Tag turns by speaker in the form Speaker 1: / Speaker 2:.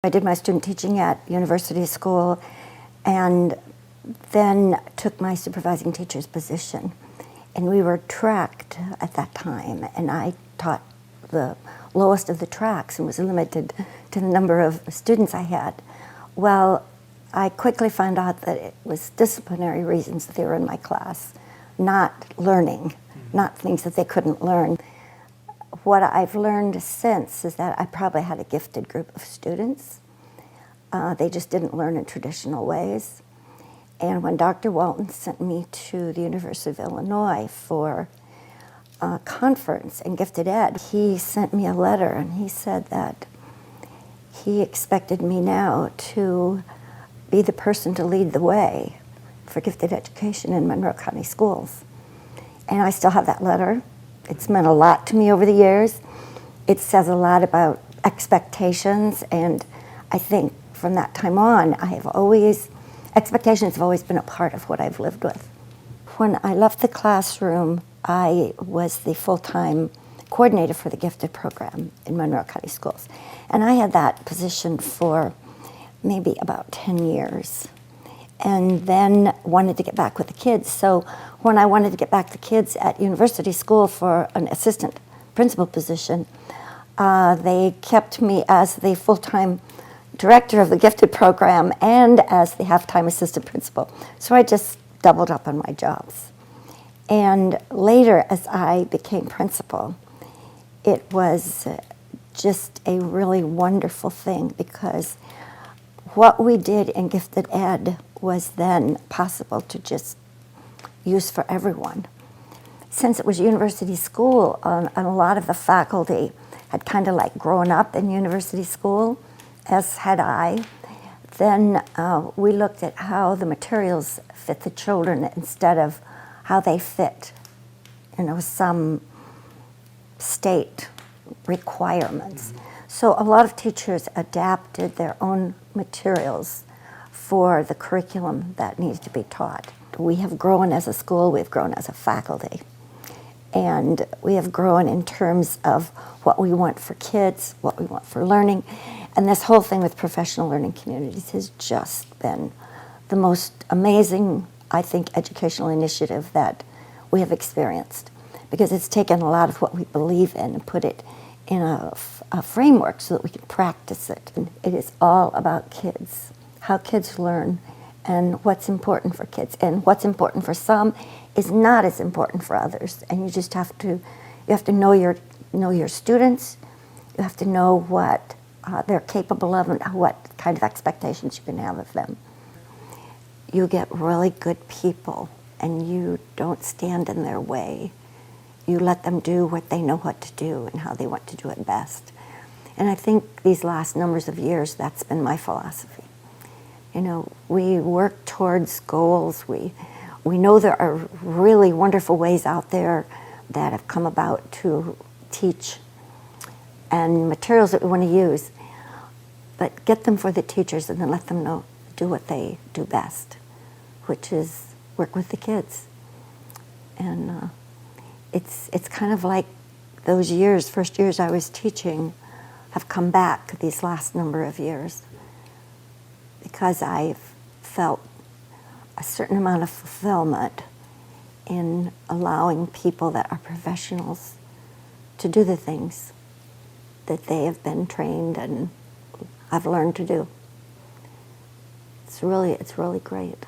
Speaker 1: I did my student teaching at university school and then took my supervising teacher's position. And we were tracked at that time, and I taught the lowest of the tracks and was limited to the number of students I had. Well, I quickly found out that it was disciplinary reasons that they were in my class, not learning, not things that they couldn't learn. What I've learned since is that I probably had a gifted group of students. They just didn't learn in traditional ways. And when Dr. Walton sent me to the University of Illinois for a conference in gifted ed, he sent me a letter and he said that he expected me now to be the person to lead the way for gifted education in Monroe County schools. And I still have that letter. It's meant a lot to me over the years. It says a lot about expectations, and I think from that time on, expectations have always been a part of what I've lived with. When I left the classroom, I was the full-time coordinator for the gifted program in Monroe County schools. And I had that position for maybe about 10 years. And then wanted to get back with the kids. So when I wanted to get back the kids at university school for an assistant principal position, they kept me as the full-time director of the gifted program and as the half-time assistant principal. So I just doubled up on my jobs. And later, as I became principal, it was just a really wonderful thing, because what we did in gifted ed was then possible to just use for everyone. Since it was university school, and a lot of the faculty had kind of like grown up in university school, as had I, then we looked at how the materials fit the children instead of how they fit, some state requirements. So a lot of teachers adapted their own materials for the curriculum that needed to be taught. We have grown as a school, we've grown as a faculty, and we have grown in terms of what we want for kids, what we want for learning, and this whole thing with professional learning communities has just been the most amazing, I think, educational initiative that we have experienced, because it's taken a lot of what we believe in and put it in a framework so that we can practice it. And it is all about kids, how kids learn, and what's important for kids. And what's important for some is not as important for others. And you just have to know your students. You have to know what they're capable of and what kind of expectations you can have of them. You get really good people, and you don't stand in their way. You let them do what they know what to do and how they want to do it best. And I think these last numbers of years, that's been my philosophy. We work towards goals. We know there are really wonderful ways out there that have come about to teach and materials that we want to use, but get them for the teachers and then let them do what they do best, which is work with the kids. And it's kind of like those first years I was teaching, have come back these last number of years, because I've felt a certain amount of fulfillment in allowing people that are professionals to do the things that they have been trained and I've learned to do. It's really great.